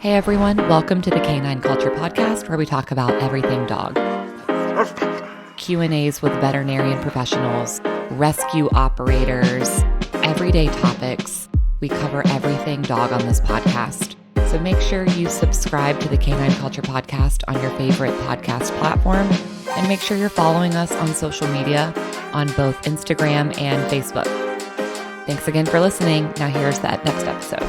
Hey everyone, welcome to the Canine Culture Podcast, where we talk about everything dog. Q&As with veterinarian professionals, rescue operators, everyday topics. We cover everything dog on this podcast. So make sure you subscribe to the Canine Culture Podcast on your favorite podcast platform, and make sure you're following us on social media on both Instagram and Facebook. Thanks again for listening. Now here's that next episode.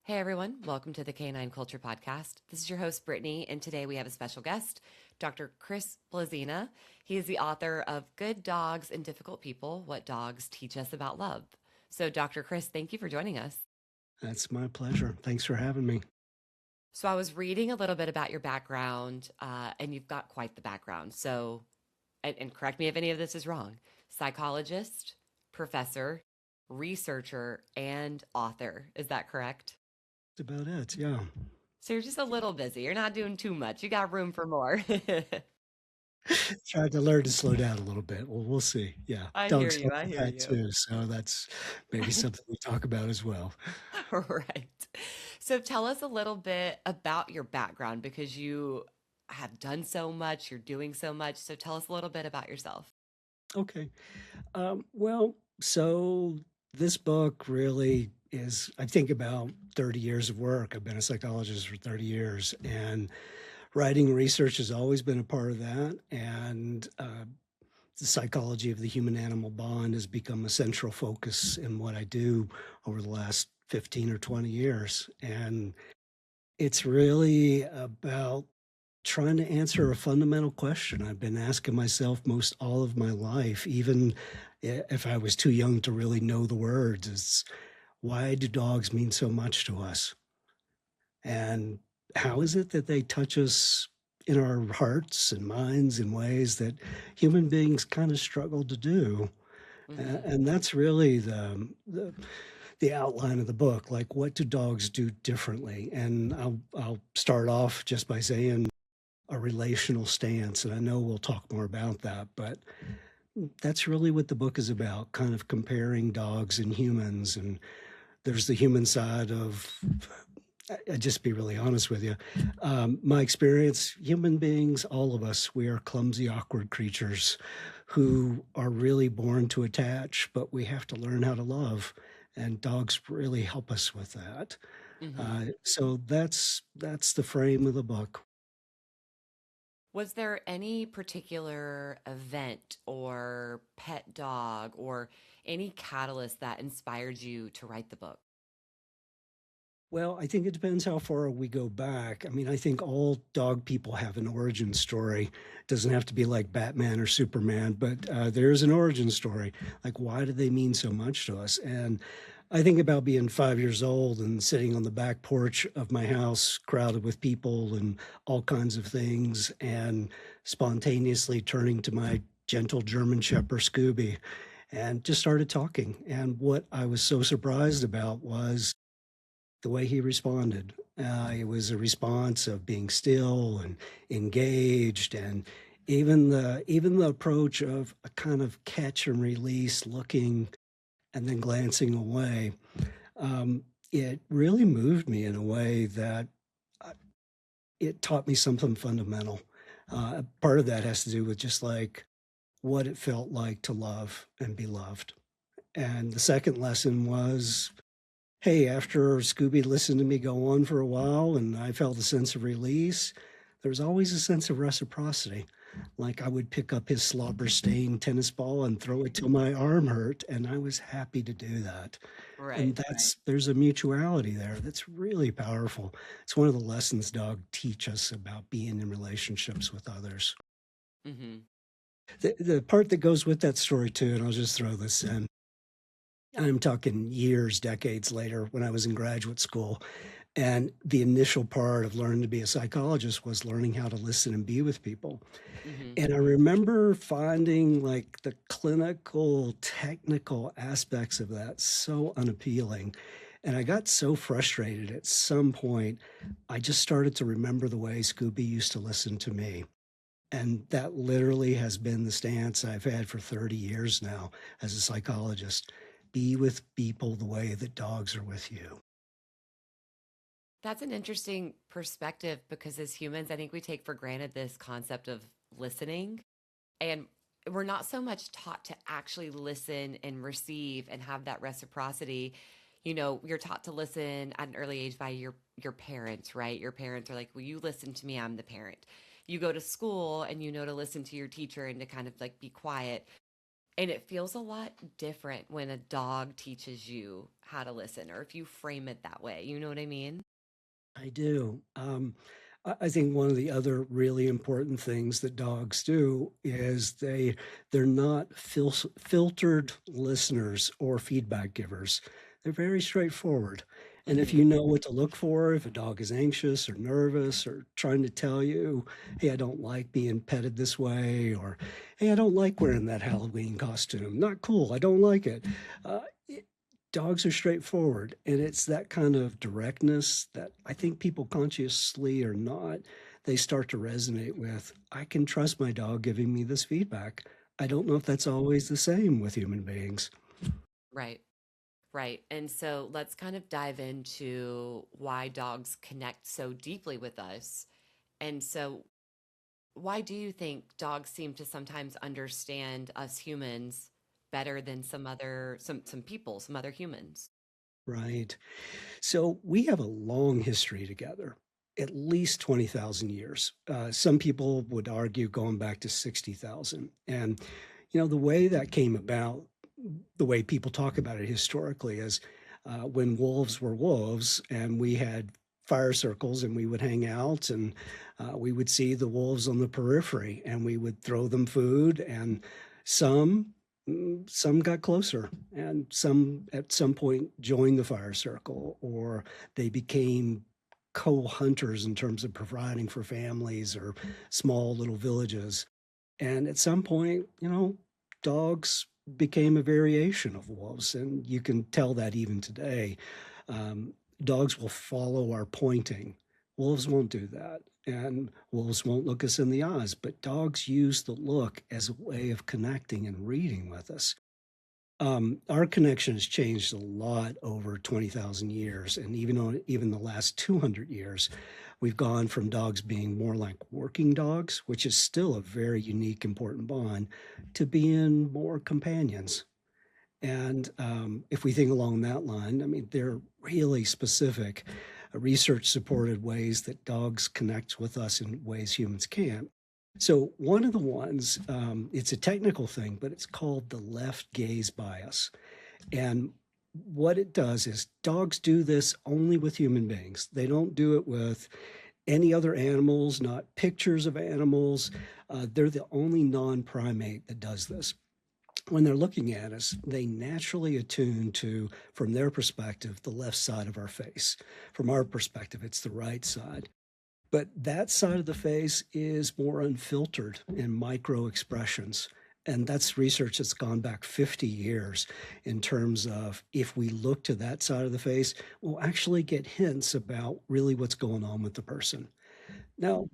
Hey everyone, welcome to the Canine Culture Podcast. This is your host, Brittany, and today we have a special guest, Dr. Chris Blazina. He is the author of Good Dogs and Difficult People, What Dogs Teach Us About Love. So Dr. Chris, thank you for joining us. That's my pleasure. Thanks for having me. So I was reading a little bit about your background, and you've got quite the background. So, and correct me if any of this is wrong, psychologist, professor, researcher, and author. Is that correct? That's about it, yeah. So you're just a little busy. You're not doing too much. You got room for more. Tried to learn to slow down a little bit. Well, we'll see. Yeah. I hear Dogs you. look I at hear that you. too. So that's maybe something we talk about as well. Right. So tell us a little bit about your background, because you have done so much, you're doing so much. So tell us a little bit about yourself. Okay. So this book really is, I think, about 30 years of work. I've been a psychologist for 30 years, and writing research has always been a part of that. And the psychology of the human-animal bond has become a central focus in what I do over the last 15 or 20 years. And it's really about trying to answer a fundamental question I've been asking myself most all of my life, even if I was too young to really know the words. It's, why do dogs mean so much to us? And how is it that they touch us in our hearts and minds in ways that human beings kind of struggle to do? And that's really the outline of the book. Like, what do dogs do differently? And I'll start off just by saying a relational stance, and I know we'll talk more about that, but that's really what the book is about, kind of comparing dogs and humans. And there's the human side of, I just be really honest with you. My experience, human beings, all of us, we are clumsy, awkward creatures who are really born to attach, but we have to learn how to love. And dogs really help us with that. So that's the frame of the book. Was there any particular event or pet dog or any catalyst that inspired you to write the book? Well, I think it depends how far we go back. I mean, I think all dog people have an origin story. It doesn't have to be like Batman or Superman, but there's an origin story. Like, why do they mean so much to us? And I think about being 5 years old and sitting on the back porch of my house, crowded with people and all kinds of things, and spontaneously turning to my gentle German Shepherd, Scooby, and just started talking. And what I was so surprised about was the way he responded. It was a response of being still and engaged, and even the approach of a kind of catch and release, looking and then glancing away. It really moved me in a way that uh, it taught me something fundamental. Part of that has to do with just like what it felt like to love and be loved. And the second lesson was, hey, after Scooby listened to me go on for a while and I felt a sense of release, there was always a sense of reciprocity. Like, I would pick up his slobber-stained tennis ball and throw it till my arm hurt, and I was happy to do that. And Right. there's a mutuality there that's really powerful. It's one of the lessons dogs teach us about being in relationships with others. Mm-hmm. The part that goes with that story too, and I'll just throw this in, I'm talking years, decades later, when I was in graduate school. And the initial part of learning to be a psychologist was learning how to listen and be with people. Mm-hmm. And I remember finding like the clinical, technical aspects of that so unappealing. And I got so frustrated at some point, I just started to remember the way Scooby used to listen to me. And that literally has been the stance I've had for 30 years now as a psychologist. Be with people the way that dogs are with you. That's an interesting perspective because as humans, I think we take for granted this concept of listening. And we're not so much taught to actually listen and receive and have that reciprocity. You know, you're taught to listen at an early age by your parents, right? Your parents are like, "Well, you listen to me, I'm the parent." You go to school and you know to listen to your teacher and to kind of like be quiet. And it feels a lot different when a dog teaches you how to listen or if you frame it that way. You know what I mean? I do. I think one of the other really important things that dogs do is they're not filtered listeners or feedback givers. They're very straightforward. And if Hmm. you know what to look for, if a dog is anxious or nervous or trying to tell you, hey, I don't like being petted this way, or hey, I don't like wearing that Halloween costume. Not cool. I don't like it. Uh, Dogs are straightforward, and it's that kind of directness that I think people consciously or not, they start to resonate with. I can trust my dog giving me this feedback. I don't know if that's always the same with human beings. Right. Right. And so let's kind of dive into why dogs connect so deeply with us. And so, why do you think dogs seem to sometimes understand us humans better than some people, some other humans? Right. So we have a long history together, at least 20,000 years. Some people would argue going back to 60,000. And, the way that came about, the way people talk about it historically is when wolves were wolves and we had fire circles and we would hang out and we would see the wolves on the periphery and we would throw them food and some some got closer and some at some point joined the fire circle or they became co-hunters in terms of providing for families or small little villages. And at some point, dogs became a variation of wolves, and you can tell that even today. Um, Dogs will follow our pointing. Wolves won't do that, and wolves won't look us in the eyes, but dogs use the look as a way of connecting and reading with us. Our connection has changed a lot over 20,000 years, and even the last 200 years, we've gone from dogs being more like working dogs, which is still a very unique, important bond, to being more companions. And if we think along that line, I mean, there are really specific research supported ways that dogs connect with us in ways humans can't. So, one of the ones, it's a technical thing, but it's called the left gaze bias. And what it does is dogs do this only with human beings. They don't do it with any other animals, not pictures of animals. They're the only non primate that does this. When they're looking at us, they naturally attune to, from their perspective, the left side of our face. From our perspective, it's the right side. But that side of the face is more unfiltered in micro expressions. And that's research that's gone back 50 years in terms of if we look to that side of the face, we'll actually get hints about really what's going on with the person. Now,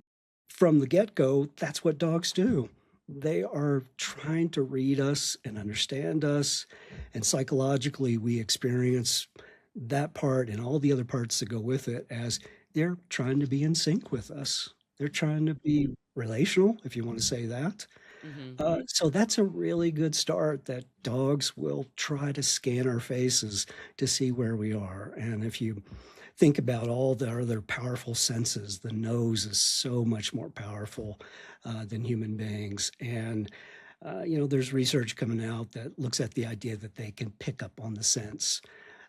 from the get go, that's what dogs do. They are trying to read us and understand us. And psychologically, we experience that part and all the other parts that go with it as they're trying to be in sync with us. They're trying to be relational, if you want to say that. Hmm. So that's a really good start that dogs will try to scan our faces to see where we are. And if you think about all the other powerful senses, the nose is so much more powerful than human beings. And, there's research coming out that looks at the idea that they can pick up on the scents,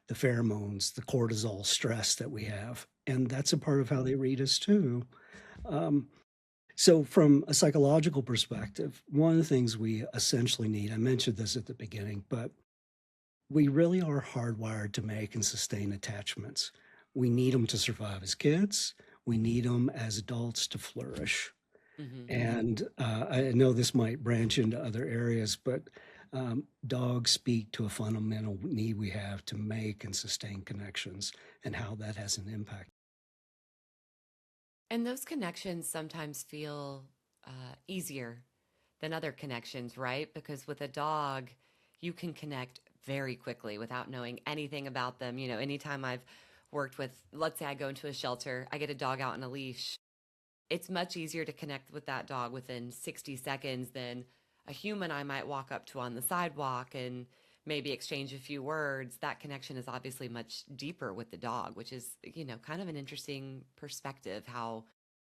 the pheromones, the cortisol stress that we have. And that's a part of how they read us too. Um, so, from a psychological perspective, one of the things we essentially need, I mentioned this at the beginning, but we really are hardwired to make and sustain attachments. We need them to survive as kids, we need them as adults to flourish. Hmm. And I know this might branch into other areas, but dogs speak to a fundamental need we have to make and sustain connections and how that has an impact. And those connections sometimes feel easier than other connections, right? Because with a dog, you can connect very quickly without knowing anything about them. You know, anytime I've worked with, let's say I go into a shelter, I get a dog out on a leash. It's much easier to connect with that dog within 60 seconds than a human I might walk up to on the sidewalk and maybe exchange a few words. That connection is obviously much deeper with the dog, which is, kind of an interesting perspective how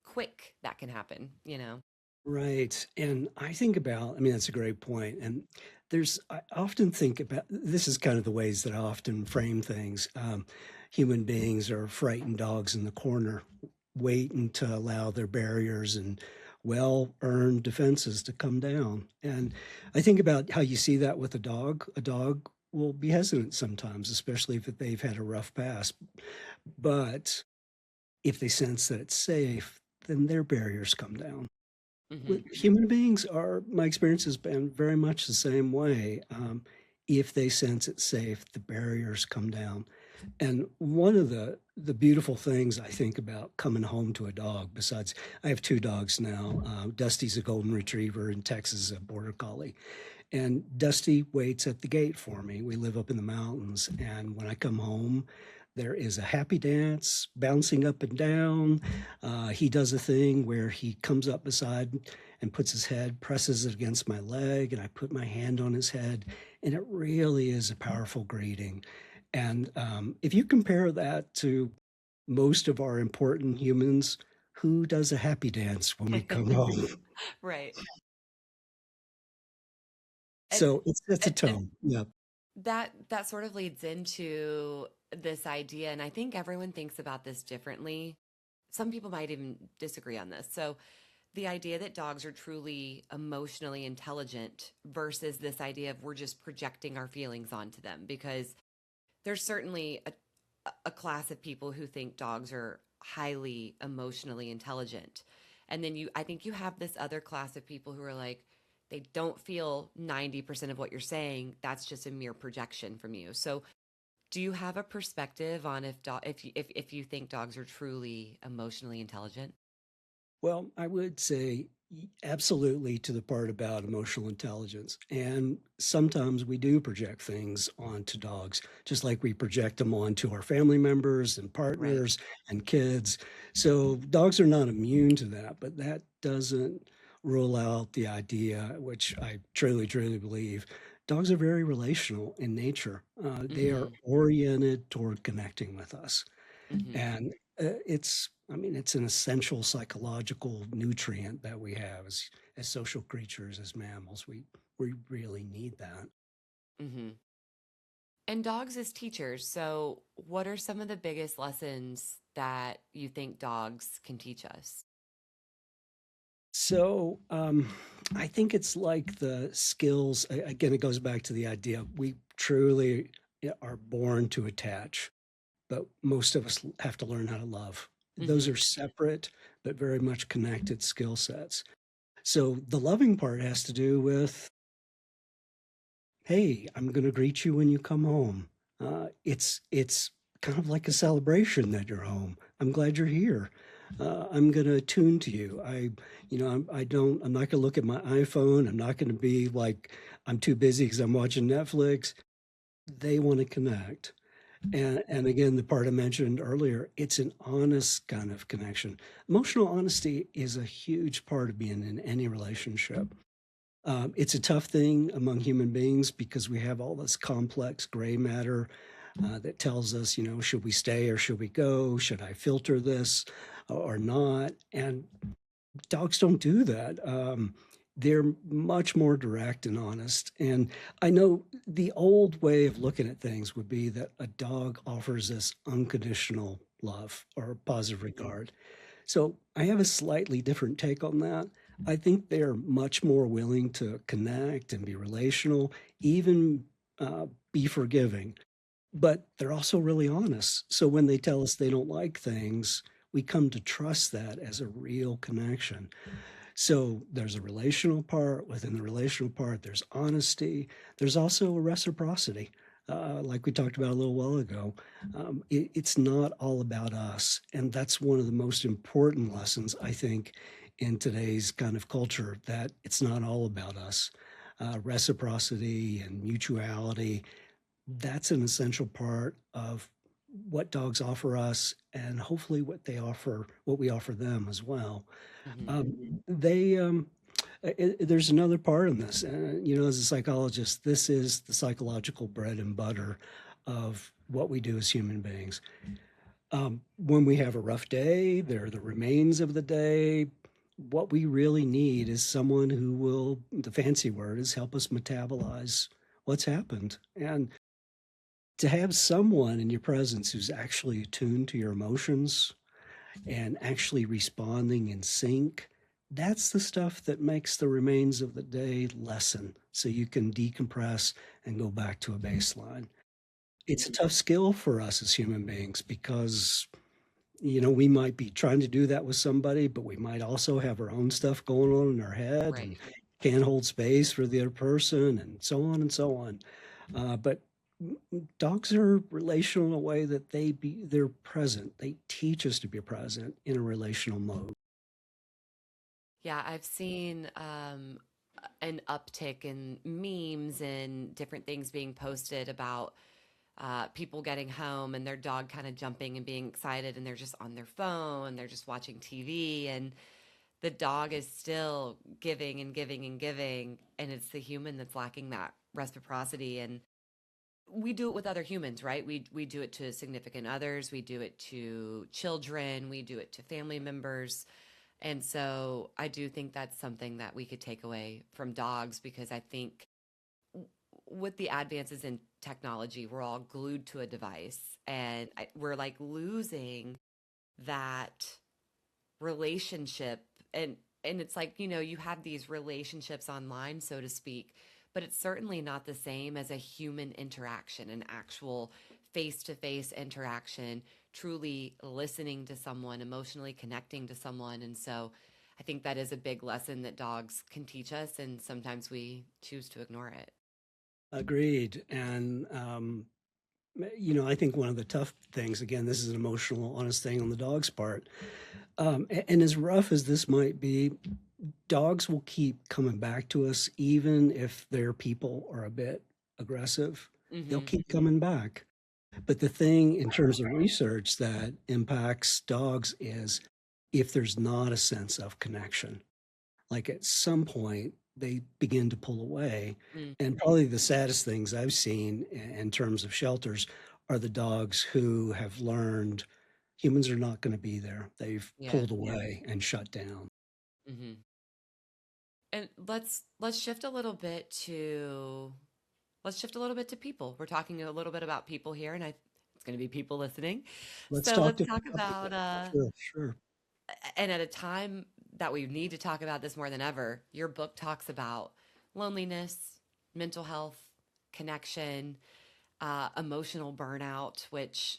quick that can happen. Right. And I think about, I mean, that's a great point. And I often think about, this is kind of the ways that I often frame things. Human beings are frightened dogs in the corner, waiting to allow their barriers and well-earned defenses to come down. And I think about how you see that with a dog. A dog will be hesitant sometimes, especially if they've had a rough past. But if they sense that it's safe, then their barriers come down. Hmm. Human beings are, my experience has been very much the same way. If they sense it's safe, the barriers come down. And one of the beautiful things I think about coming home to a dog, besides I have two dogs now. Dusty's a golden retriever and Tex is a border collie. And Dusty waits at the gate for me. We live up in the mountains, and when I come home, there is a happy dance, bouncing up and down. He does a thing where he comes up beside and puts his head, presses it against my leg, and I put my hand on his head, and it really is a powerful greeting. And if you compare that to most of our important humans, who does a happy dance when we come home? Right. And, So it's a and tone. Yeah. that sort of leads into this idea, and I think everyone thinks about this differently. Some people might even disagree on this. So the idea that dogs are truly emotionally intelligent versus this idea of we're just projecting our feelings onto them, because there's certainly a class of people who think dogs are highly emotionally intelligent. And then I think you have this other class of people who are like, they don't feel 90% of what you're saying. That's just a mere projection from you. So do you have a perspective on if you think dogs are truly emotionally intelligent? Well, I would say absolutely to the part about emotional intelligence. And sometimes we do project things onto dogs, just like we project them onto our family members and Right. partners and kids. So dogs are not immune to that, but that doesn't rule out the idea, which I truly, truly believe. Dogs are very relational in nature. They are Mm-hmm. oriented toward connecting with us. Mm-hmm. And I mean, it's an essential psychological nutrient that we have as social creatures, as mammals. We really need that. Mm-hmm. And dogs as teachers. So what are some of the biggest lessons that you think dogs can teach us? So I think it's like the skills. Again, it goes back to the idea we truly are born to attach, but most of us have to learn how to love. Those Mm-hmm. are separate but very much connected skill sets. So the loving part has to do with, hey, I'm going to greet you when you come home. It's kind of like a celebration that you're home. I'm glad you're here. I'm going to attune to you. I'm not going to look at my iPhone. I'm not going to be like, I'm too busy because I'm watching Netflix. They want to connect. And again, the part I mentioned earlier, it's an honest kind of connection. Emotional honesty is a huge part of being in any relationship. It's a tough thing among human beings because we have all this complex gray matter that tells us, should we stay or should we go? Should I filter this or not? And dogs don't do that. They're much more direct and honest. And I know the old way of looking at things would be that a dog offers us unconditional love or positive regard. So I have a slightly different take on that. I think they're much more willing to connect and be relational, even be forgiving, but they're also really honest. So when they tell us they don't like things, we come to trust that as a real connection. So there's a relational part. Within the relational part, there's honesty. There's also a reciprocity. Like we talked about a little while ago, it's not all about us. And that's one of the most important lessons, I think, in today's kind of culture, that it's not all about us. Reciprocity and mutuality, that's an essential part of what dogs offer us and hopefully what we offer them as well. Hmm. They There's another part in this. As a psychologist, this is the psychological bread and butter of what we do as human beings. When we have a rough day, there are the remains of the day. What we really need is someone who will, the fancy word is, help us metabolize what's happened. And to have someone in your presence who's actually attuned to your emotions and actually responding in sync, that's the stuff that makes the remains of the day lessen so you can decompress and go back to a baseline. It's a tough skill for us as human beings because we might be trying to do that with somebody, but we might also have our own stuff going on in our head and Right. can't hold space for the other person and so on and so on. But dogs are relational in a way that they're present. They teach us to be present in a relational mode. Yeah, I've seen an uptick in memes and different things being posted about people getting home and their dog kind of jumping and being excited, and they're just on their phone, they're just watching TV, and the dog is still giving and giving and giving, and it's the human that's lacking that reciprocity. And we do it with other humans, right? We do it to significant others, we do it to children, we do it to family members. And so I do think that's something that we could take away from dogs, because I think with the advances in technology, we're all glued to a device, and we're like losing that relationship. And it's like, you have these relationships online, so to speak, but it's certainly not the same as a human interaction, an actual face-to-face interaction, truly listening to someone, emotionally connecting to someone. And so I think that is a big lesson that dogs can teach us, and sometimes we choose to ignore it. Agreed. And, I think one of the tough things, again, this is an emotional, honest thing on the dog's part. And as rough as this might be, dogs will keep coming back to us, even if their people are a bit aggressive. They'll Hmm. keep coming back. But the thing in terms of research that impacts dogs is if there's not a sense of connection. Like at some point, they begin to pull away. Mm. And probably the saddest things I've seen in terms of shelters are the dogs who have learned humans are not going to be there. They've Yeah. pulled away and shut down. Hmm. And let's shift a little bit to people. We're talking a little bit about people here, and it's going to be people listening. Let's So talk let's to talk about Sure, sure. and at a time that we need to talk about this more than ever, your book talks about loneliness, mental health, connection, emotional burnout, which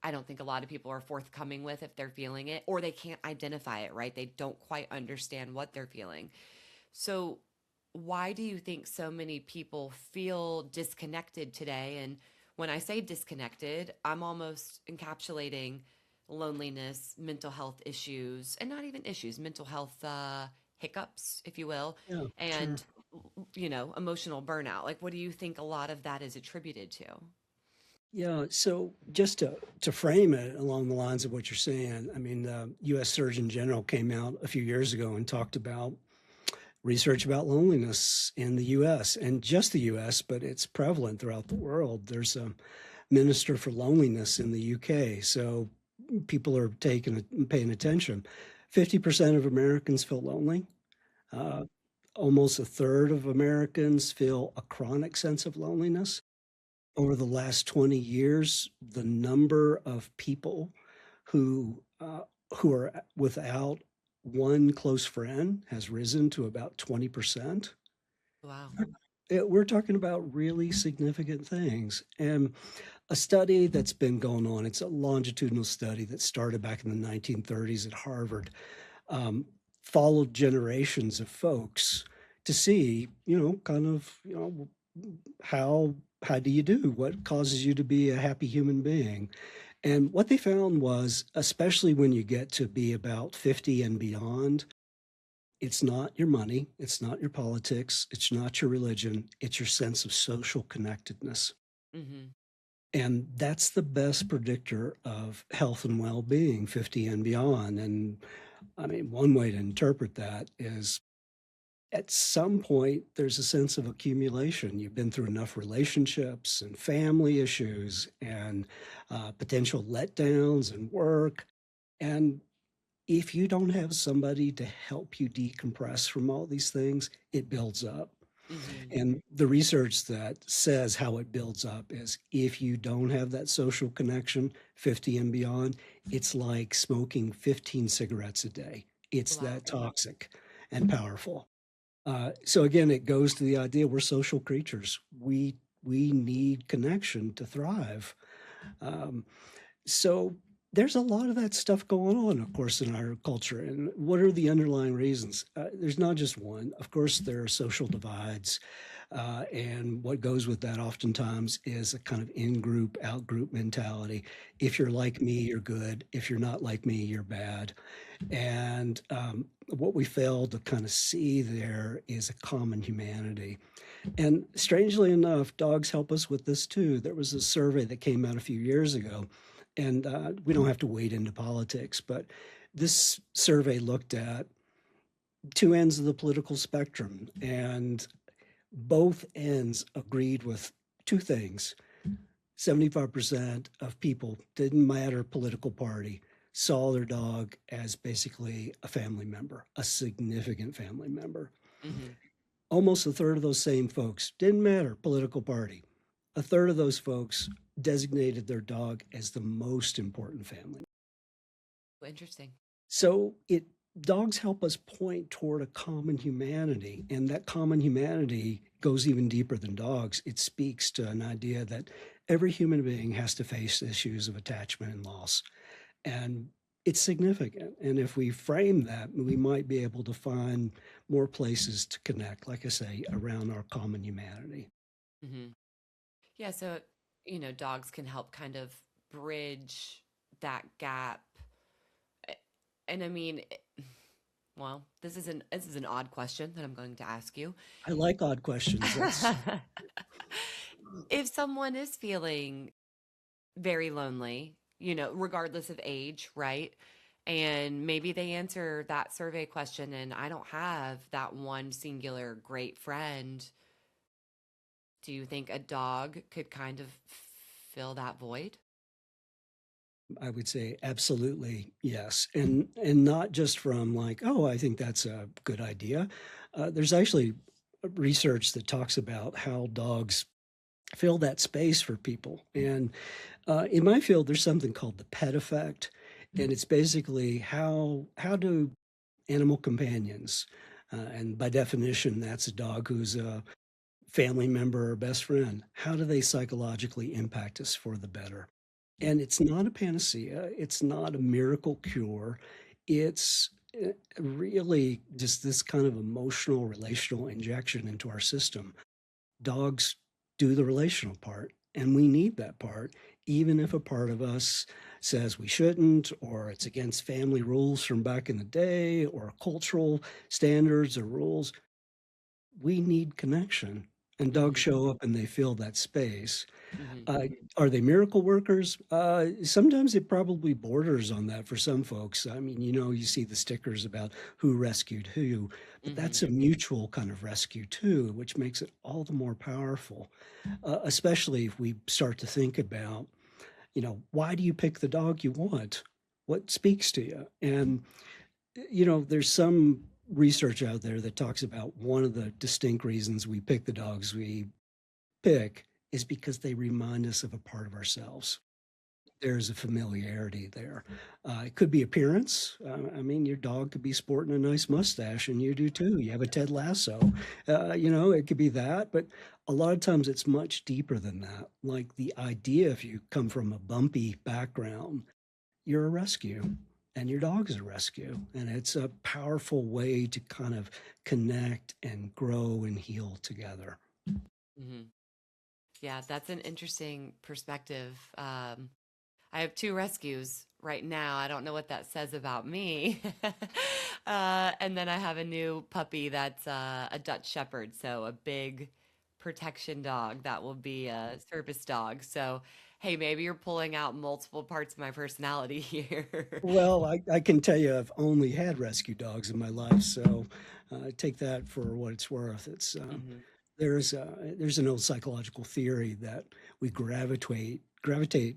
I don't think a lot of people are forthcoming with if they're feeling it, or they can't identify it, right? They don't quite understand what they're feeling. So, why do you think so many people feel disconnected today? And when I say disconnected, I'm almost encapsulating loneliness, mental health issues, and not even issues, mental health hiccups, if you will, Yeah, and, sure. emotional burnout. Like, what do you think a lot of that is attributed to? Yeah, so just to frame it along the lines of what you're saying, I mean, the U.S. Surgeon General came out a few years ago and talked about research about loneliness in the U.S. and just the U.S., but it's prevalent throughout the world. There's a minister for loneliness in the UK, so people are paying attention. 50% of Americans feel lonely. Uh, Almost a third of Americans feel a chronic sense of loneliness. Over the last 20 years, the number of people who who are without one close friend has risen to about 20%. Wow. We're talking about really significant things. And a study that's been going on, it's a longitudinal study that started back in the 1930s at Harvard, um, followed generations of folks to see, kind of, how do you do? What causes you to be a happy human being? And what they found was, especially when you get to be about 50 and beyond, it's not your money, it's not your politics, it's not your religion, it's your sense of social connectedness. Hmm. And that's the best predictor of health and well-being, 50 and beyond. And I mean, one way to interpret that is at some point, there's a sense of accumulation. You've been through enough relationships and family issues and potential letdowns and work. And if you don't have somebody to help you decompress from all these things, it builds up. Hmm. And the research that says how it builds up is if you don't have that social connection, 50 and beyond, it's like smoking 15 cigarettes a day. It's Wow. that toxic and powerful. So again, it goes to the idea we're social creatures. We need connection to thrive. Um, so there's a lot of that stuff going on, of course, in our culture. And what are the underlying reasons? There's not just one. Of course, there are social divides. And what goes with that oftentimes is a kind of in group, out group mentality. If you're like me, you're good. If you're not like me, you're bad. And what we fail to kind of see there is a common humanity. And strangely enough, dogs help us with this too. There was a survey that came out a few years ago, and we don't have to wade into politics, but this survey looked at two ends of the political spectrum, and both ends agreed with two things. 75% of people, didn't matter political party, saw their dog as basically a family member, a significant family member. Hmm. Almost a third of those same folks, didn't matter political party, a third of those folks designated their dog as the most important family. Interesting. So it dogs help us point toward a common humanity, and that common humanity goes even deeper than dogs. It speaks to an idea that every human being has to face issues of attachment and loss, and it's significant. And if we frame that, we might be able to find more places to connect, like I say, around our common humanity. Hmm. Yeah. So, dogs can help kind of bridge that gap. A- And I mean, well, this is an odd question that I'm going to ask you. I like odd questions. That's If someone is feeling very lonely, regardless of age, right? And maybe they answer that survey question, and I don't have that one singular great friend. Do you think a dog could kind of fill that void? I would say absolutely yes, and not just from like, oh, I think that's a good idea. There's actually research that talks about how dogs fill that space for people. And in my field, there's something called the pet effect, and it's basically how do animal companions, and by definition, that's a dog who's a family member or best friend. How do they psychologically impact us for the better? And it's not a panacea, it's not a miracle cure. It's really just this kind of emotional, relational injection into our system. Dogs do the relational part, and we need that part, even if a part of us says we shouldn't, or it's against family rules from back in the day, or cultural standards or rules. We need connection, and dogs Hmm. show up and they fill that space. Hmm. Uh, are they miracle workers? Sometimes it probably borders on that for some folks. I mean, you see the stickers about who rescued who, but Hmm. that's a mutual kind of rescue too, which makes it all the more powerful, especially if we start to think about, why do you pick the dog you want? What speaks to you? And, there's some research out there that talks about one of the distinct reasons we pick the dogs we pick is because they remind us of a part of ourselves. There's a familiarity there. It could be appearance. I mean, your dog could be sporting a nice mustache, and you do too. You have a Ted Lasso. It could be that, but a lot of times it's much deeper than that. Like the idea, if you come from a bumpy background, you're a rescue, and your dog's a rescue, and it's a powerful way to kind of connect and grow and heal together. Hmm. Yeah, that's an interesting perspective. I have two rescues right now. I don't know what that says about me. And then I have a new puppy that's a Dutch Shepherd, so a big protection dog that will be a service dog. So, Hey, maybe you're pulling out multiple parts of my personality here. Well, I can tell you I've only had rescue dogs in my life, so take that for what it's worth. Hmm. There's an old psychological theory that we gravitate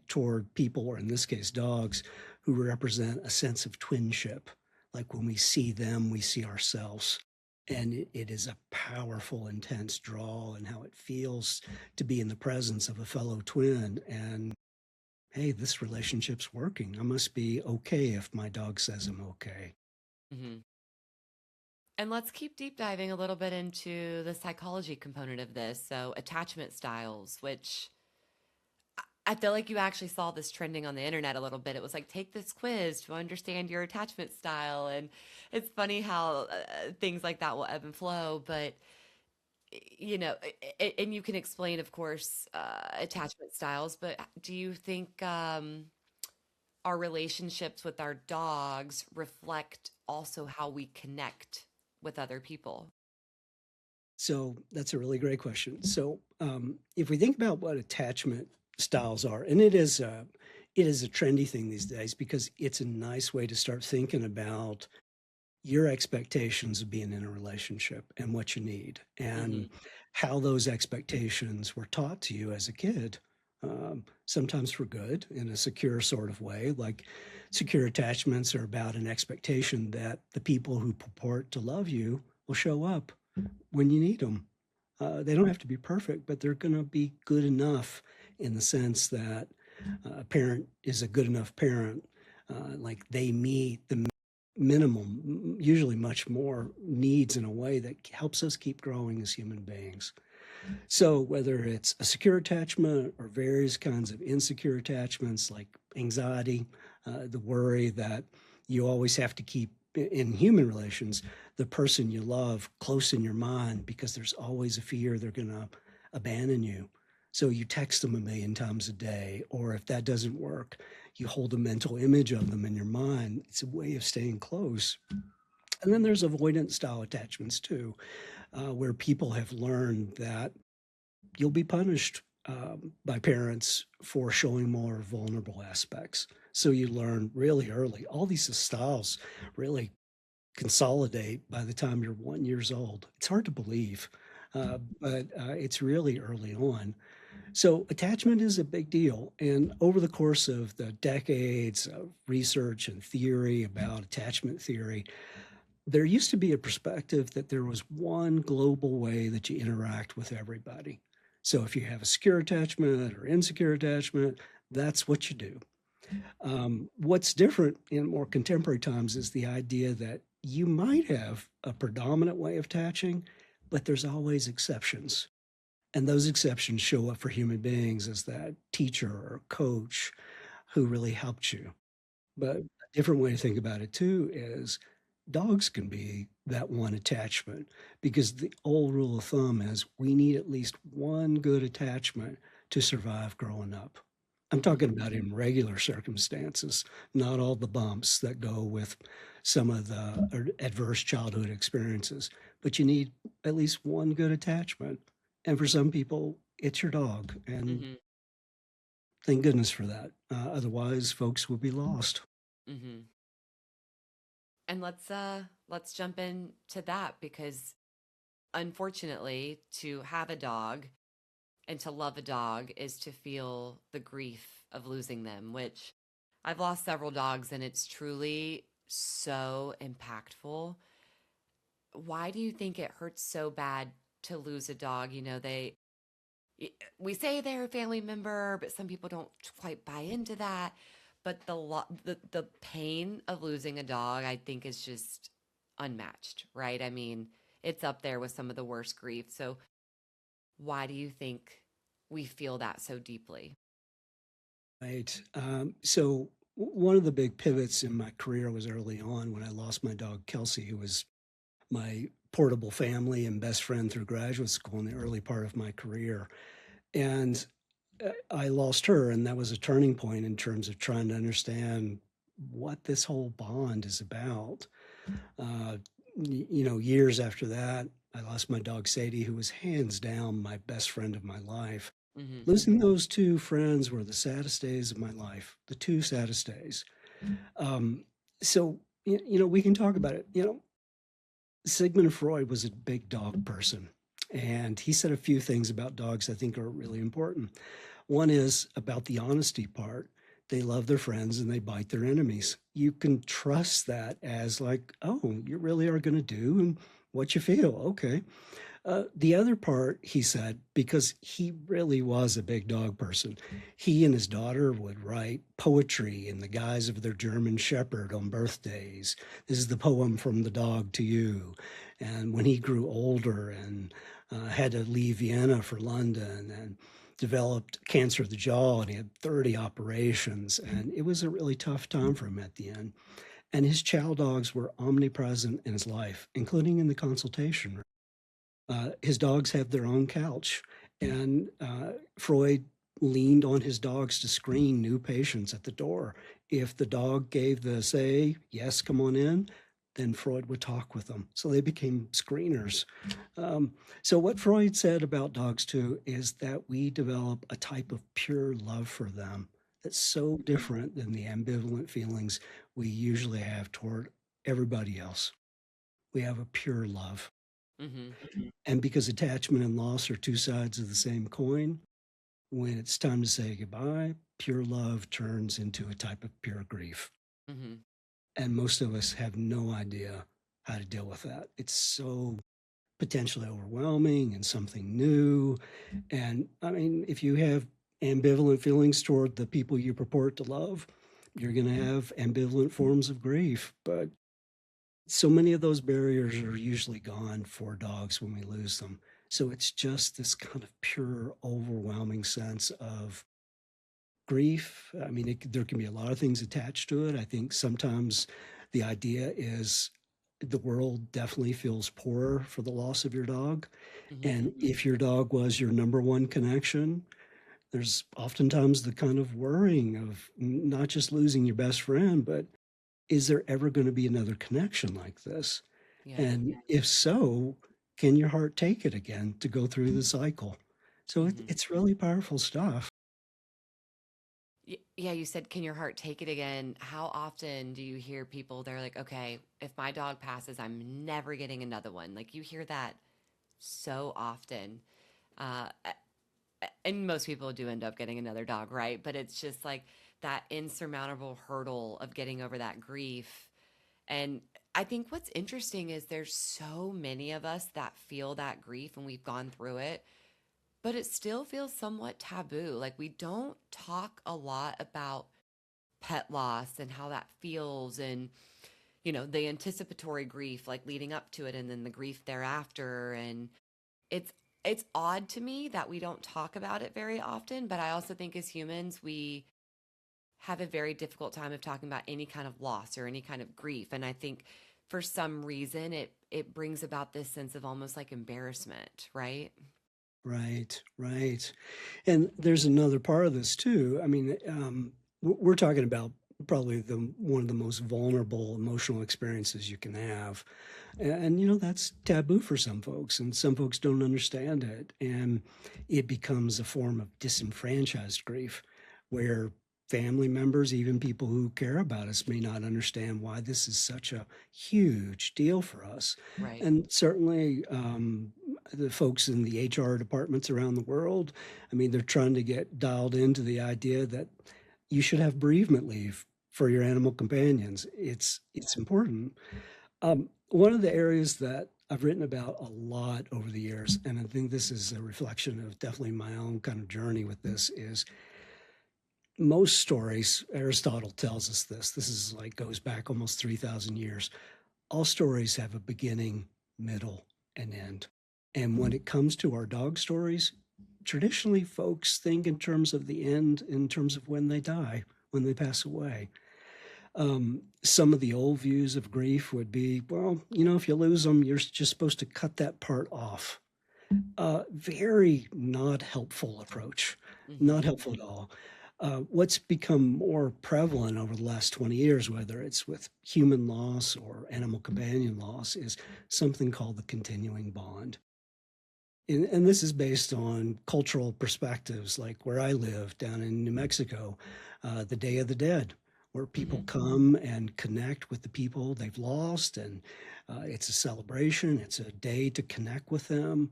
toward people, or in this case, dogs, who represent a sense of twinship. Like when we see them, we see ourselves. And it is a powerful, intense draw, and how it feels to be in the presence of a fellow twin. And hey, this relationship's working. I must be okay if my dog says I'm okay. Hmm. And let's keep deep diving a little bit into the psychology component of this. So, attachment styles, which I feel like you actually saw this trending on the internet a little bit. It was like, take this quiz to understand your attachment style. And it's funny how things like that will ebb and flow. But, and you can explain, of course, attachment styles. But do you think our relationships with our dogs reflect also how we connect with other people? So that's a really great question. So if we think about what attachment styles are, and it is a trendy thing these days because it's a nice way to start thinking about your expectations of being in a relationship and what you need Hmm. and how those expectations were taught to you as a kid. Sometimes for good in a secure sort of way, like secure attachments are about an expectation that the people who purport to love you will show up when you need them. They don't have to be perfect, but they're going to be good enough in the sense that a parent is a good enough parent. Like they meet the minimum, usually much more needs in a way that helps us keep growing as human beings. So whether it's a secure attachment or various kinds of insecure attachments like anxiety, the worry that you always have to keep in human relations the person you love close in your mind because there's always a fear they're going to abandon you. So you text them a million times a day, or if that doesn't work, you hold a mental image of them in your mind. It's a way of staying close. And then there's avoidance style attachments too, where people have learned that you'll be punished by parents for showing more vulnerable aspects. So you learn really early. All these styles really consolidate by the time you're 1 years old. It's hard to believe, but it's really early on. So attachment is a big deal. And over the course of the decades of research and theory about attachment theory, there used to be a perspective that there was one global way that you interact with everybody. So if you have a secure attachment or insecure attachment, that's what you do. What's different in more contemporary times is the idea that you might have a predominant way of attaching, but there's always exceptions. And those exceptions show up for human beings as that teacher or coach who really helped you. But a different way to think about it too is dogs can be that one attachment because the old rule of thumb is we need at least one good attachment to survive growing up. I'm talking Hmm. about in regular circumstances, not all the bumps that go with some of the adverse childhood experiences, but you need at least one good attachment. And for some people, it's your dog. And Hmm. thank goodness for that. Otherwise, folks would be lost. Hmm. And let's jump into that because unfortunately, to have a dog and to love a dog is to feel the grief of losing them, which I've lost several dogs and it's truly so impactful. Why do you think it hurts so bad to lose a dog? We say they're a family member, but some people don't quite buy into that. But the pain of losing a dog, I think, is just unmatched, right? I mean, it's up there with some of the worst grief. So why do you think we feel that so deeply? Right. One of the big pivots in my career was early on when I lost my dog Kelsey, who was my portable family and best friend through graduate school in the early part of my career. And I lost her, and that was a turning point in terms of trying to understand what this whole bond is about. Uh, Years after that, I lost my dog Sadie, who was hands down my best friend of my life. Hmm. Losing those two friends were the saddest days of my life, the two saddest days. Um, so, we can talk about it. Sigmund Freud was a big dog person, and he said a few things about dogs I think are really important. One is about the honesty part. They love their friends and they bite their enemies. You can trust that as like, oh, you really are going to do and what you feel. Okay. The other part, he said, because he really was a big dog person, he and his daughter would write poetry in the guise of their German Shepherd on birthdays. This is the poem from the dog to you. And when he grew older and had to leave Vienna for London and developed cancer of the jaw, and he had 30 operations, and it was a really tough time for him at the end. And his chow dogs were omnipresent in his life, including in the consultation room. His dogs have their own couch, and Freud leaned on his dogs to screen new patients at the door. If the dog gave the say, yes, come on in, then Freud would talk with them. So they became screeners. Um, so, what Freud said about dogs, too, is that we develop a type of pure love for them that's so different than the ambivalent feelings we usually have toward everybody else. We have a pure love. Hmm. And because attachment and loss are two sides of the same coin, when it's time to say goodbye, pure love turns into a type of pure grief. Hmm. And most of us have no idea how to deal with that. It's so potentially overwhelming and something new. And I mean, if you have ambivalent feelings toward the people you purport to love, you're going to have ambivalent forms of grief. But so many of those barriers are usually gone for dogs when we lose them. So it's just this kind of pure, overwhelming sense of grief. I mean, there can be a lot of things attached to it. I think sometimes the idea is the world definitely feels poorer for the loss of your dog. Hmm. And if your dog was your number one connection, there's oftentimes the kind of worrying of not just losing your best friend, but is there ever going to be another connection like this? Yeah. And if so, can your heart take it again to go through the cycle? So Hmm. it's really powerful stuff. Yeah, you said, can your heart take it again? How often do you hear people, they're like, okay, if my dog passes, I'm never getting another one. Like you hear that so often. Uh, and most people do end up getting another dog, right? But it's just like that insurmountable hurdle of getting over that grief. And I think what's interesting is there's so many of us that feel that grief and we've gone through it, but it still feels somewhat taboo. Like we don't talk a lot about pet loss and how that feels, and the anticipatory grief like leading up to it and then the grief thereafter. And it's it's odd to me that we don't talk about it very often, but I also think as humans we have a very difficult time of talking about any kind of loss or any kind of grief. And I think for some reason it brings about this sense of almost like embarrassment, right? Right, right. And there's another part of this too. I mean, we're talking about probably the one of the most vulnerable emotional experiences you can have. And that's taboo for some folks, and some folks don't understand it. And it becomes a form of disenfranchised grief where family members, even people who care about us, may not understand why this is such a huge deal for us. Right. And certainly, the folks in the HR departments around the world, I mean, they're trying to get dialed into the idea that you should have bereavement leave for your animal companions. It's important. One of the areas that I've written about a lot over the years, and I think this is a reflection of definitely my own kind of journey with this, is most stories, Aristotle tells us this is like goes back almost 3,000 years. All stories have a beginning, middle, and end. And when it comes to our dog stories, traditionally folks think in terms of the end, in terms of when they die, when they pass away. Some of the old views of grief would be, well, if you lose them, you're just supposed to cut that part off. Very not helpful approach, Hmm. not helpful at all. What's become more prevalent over the last 20 years, whether it's with human loss or animal companion loss, is something called the continuing bond. And this is based on cultural perspectives, like where I live down in New Mexico, the Day of the Dead, where people Hmm. come and connect with the people they've lost, and it's a celebration. It's a day to connect with them.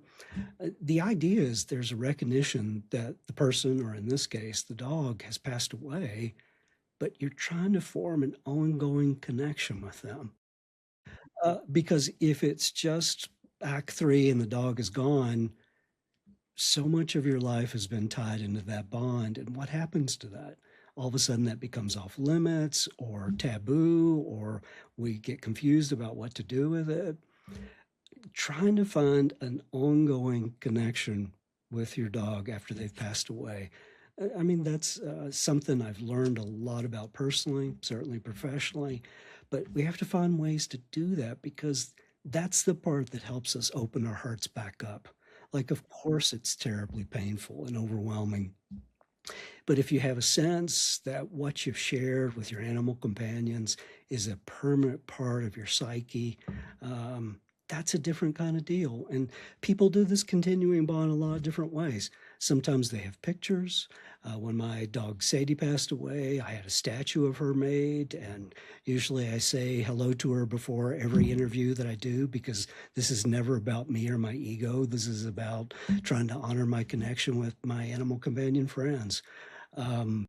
The idea is there's a recognition that the person, or in this case, the dog, has passed away, but you're trying to form an ongoing connection with them. Because if it's just act three and the dog is gone, so much of your life has been tied into that bond. And what happens to that? All of a sudden, that becomes off limits or taboo, or we get confused about what to do with it. Trying to find an ongoing connection with your dog after they've passed away. I mean, that's something I've learned a lot about personally, certainly professionally, but we have to find ways to do that because that's the part that helps us open our hearts back up. Like, of course, it's terribly painful and overwhelming, but if you have a sense that what you've shared with your animal companions is a permanent part of your psyche, that's a different kind of deal. And people do this continuing bond a lot of different ways. Sometimes they have pictures. When my dog Sadie passed away, I had a statue of her made. And usually I say hello to her before every interview that I do because this is never about me or my ego. This is about trying to honor my connection with my animal companion friends. Um,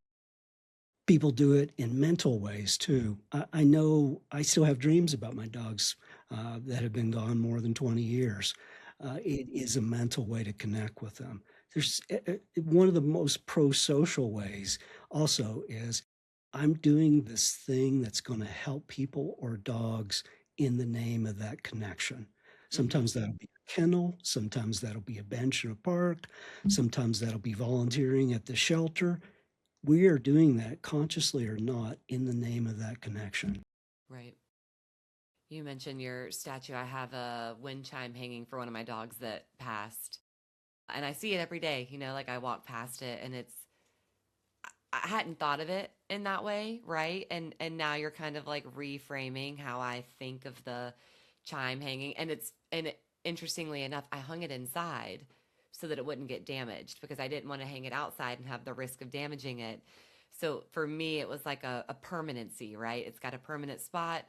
People do it in mental ways too. I know I still have dreams about my dogs that have been gone more than 20 years. It is a mental way to connect with them. There's one of the most pro-social ways also is I'm doing this thing that's going to help people or dogs in the name of that connection. Hmm. Sometimes that'll be a kennel, sometimes that'll be a bench in a park, sometimes that'll be volunteering at the shelter. We are doing that consciously or not in the name of that connection. Right. You mentioned your statue. I have a wind chime hanging for one of my dogs that passed. And I see it every day, like I walk past it and I hadn't thought of it in that way, right? And now you're kind of like reframing how I think of the chime hanging, interestingly enough, I hung it inside so that it wouldn't get damaged because I didn't want to hang it outside and have the risk of damaging it. So for me, it was like a permanency, right? It's got a permanent spot.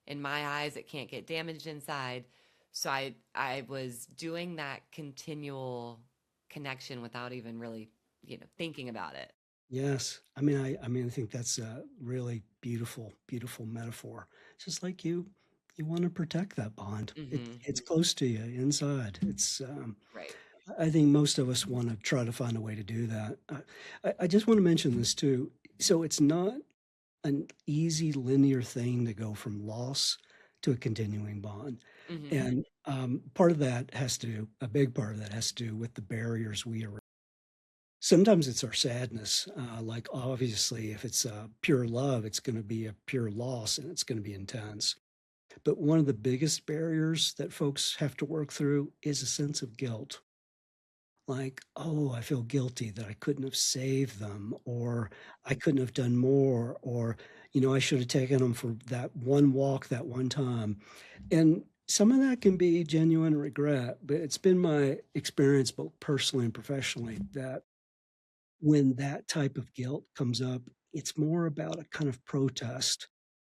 In my eyes, it can't get damaged inside. So I was doing that continual connection without even really, thinking about it. Yes. I mean, I think that's a really beautiful, beautiful metaphor. It's just like you want to protect that bond. Hmm. It's close to you inside. Right. I think most of us want to try to find a way to do that. I just want to mention this too. So it's not an easy linear thing to go from loss to a continuing bond. Hmm. And part of that has to do, a big part of that has to do with the barriers we are. Sometimes it's our sadness. Like obviously, if it's pure love, it's going to be a pure loss and it's going to be intense. But one of the biggest barriers that folks have to work through is a sense of guilt. Like, oh, I feel guilty that I couldn't have saved them, or I couldn't have done more, or, I should have taken them for that one walk that one time. And some of that can be genuine regret, but it's been my experience, both personally and professionally, that when that type of guilt comes up, it's more about a kind of protest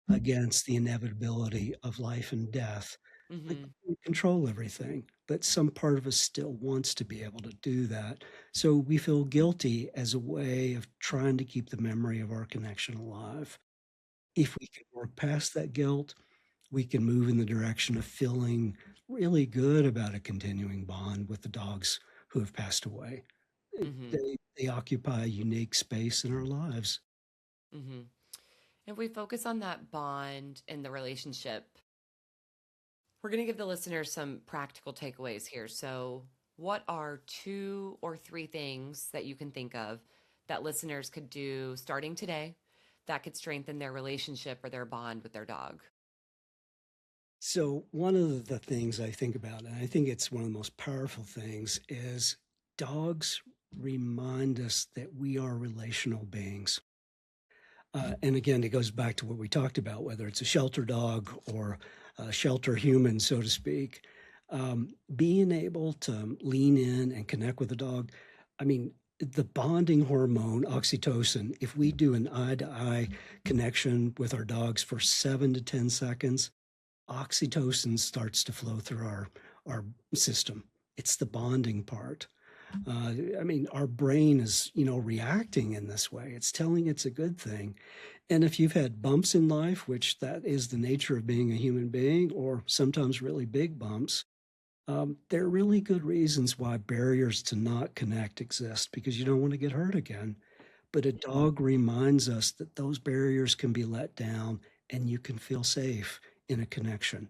against the inevitability of life and death. Like Hmm. we control everything, but some part of us still wants to be able to do that. So we feel guilty as a way of trying to keep the memory of our connection alive. If we can work past that guilt, we can move in the direction of feeling really good about a continuing bond with the dogs who have passed away. Hmm. They occupy a unique space in our lives. Hmm. If we focus on that bond and the relationship, we're going to give the listeners some practical takeaways here. So, what are two or three things that you can think of that listeners could do starting today that could strengthen their relationship or their bond with their dog? So, one of the things I think about, and I think it's one of the most powerful things, is dogs remind us that we are relational beings. And again, it goes back to what we talked about, whether it's a shelter dog or a shelter human, so to speak. Being able to lean in and connect with the dog, I mean, the bonding hormone, oxytocin, if we do an eye-to-eye connection with our dogs for 7 to 10 seconds, oxytocin starts to flow through our system. It's the bonding part. I mean, our brain is, reacting in this way. It's telling it's a good thing. And if you've had bumps in life, which that is the nature of being a human being, or sometimes really big bumps, there are really good reasons why barriers to not connect exist because you don't want to get hurt again. But a dog reminds us that those barriers can be let down and you can feel safe in a connection.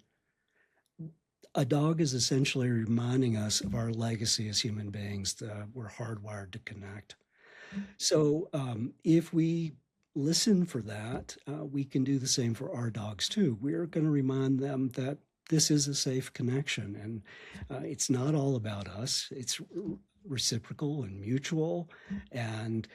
A dog is essentially reminding us of our legacy as human beings. We're hardwired to connect. So if we listen for that, we can do the same for our dogs too. We're going to remind them that this is a safe connection, and it's not all about us. It's reciprocal and mutual, and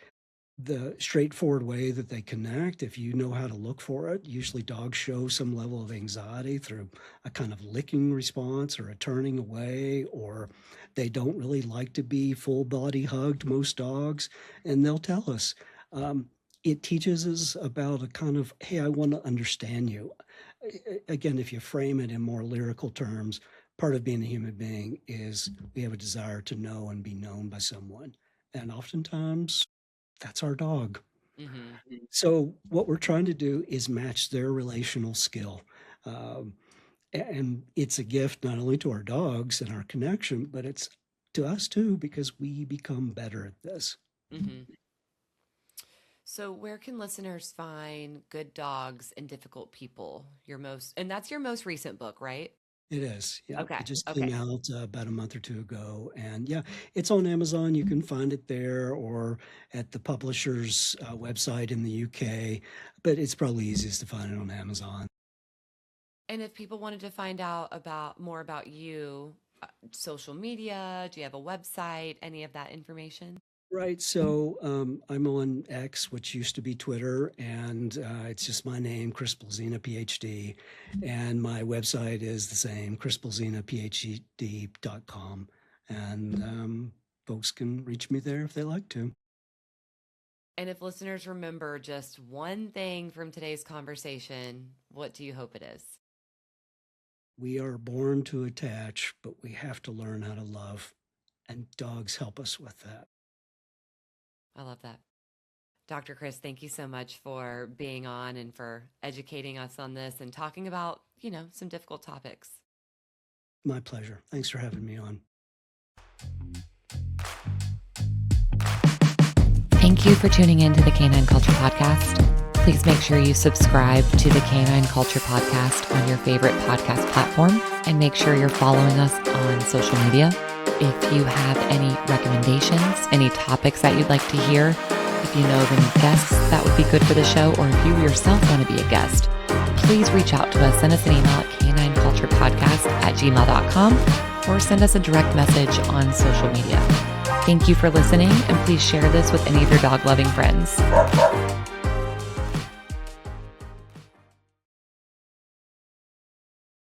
the straightforward way that they connect, if you know how to look for it, usually dogs show some level of anxiety through a kind of licking response or a turning away, or they don't really like to be full body hugged, most dogs, and they'll tell us. It teaches us about a kind of, hey, I want to understand you. Again, if you frame it in more lyrical terms, part of being a human being is we have a desire to know and be known by someone. And oftentimes that's our dog. Mm-hmm. So what we're trying to do is match their relational skill. And it's a gift not only to our dogs and our connection, but it's to us too, because we become better at this. Mm-hmm. So where can listeners find Good Dogs and Difficult People? And that's your most recent book, right? It is. Yeah. Okay. It just came out about a month or two ago. And yeah, it's on Amazon. You can find it there or at the publisher's website in the UK, but it's probably easiest to find it on Amazon. And if people wanted to find out more about you, social media, do you have a website, any of that information? Right. So I'm on X, which used to be Twitter, and it's just my name, Chris Blazina, PhD. And my website is the same, chrisblazinaphd.com. And folks can reach me there if they like to. And if listeners remember just one thing from today's conversation, what do you hope it is? We are born to attach, but we have to learn how to love. And dogs help us with that. I love that. Dr. Chris, thank you so much for being on and for educating us on this and talking about, some difficult topics. My pleasure. Thanks for having me on. Thank you for tuning in to the Canine Culture Podcast. Please make sure you subscribe to the Canine Culture Podcast on your favorite podcast platform and make sure you're following us on social media. If you have any recommendations, any topics that you'd like to hear, if you know of any guests that would be good for the show, or if you yourself want to be a guest, please reach out to us. Send us an email at canineculturepodcast@gmail.com or send us a direct message on social media. Thank you for listening, and please share this with any of your dog-loving friends.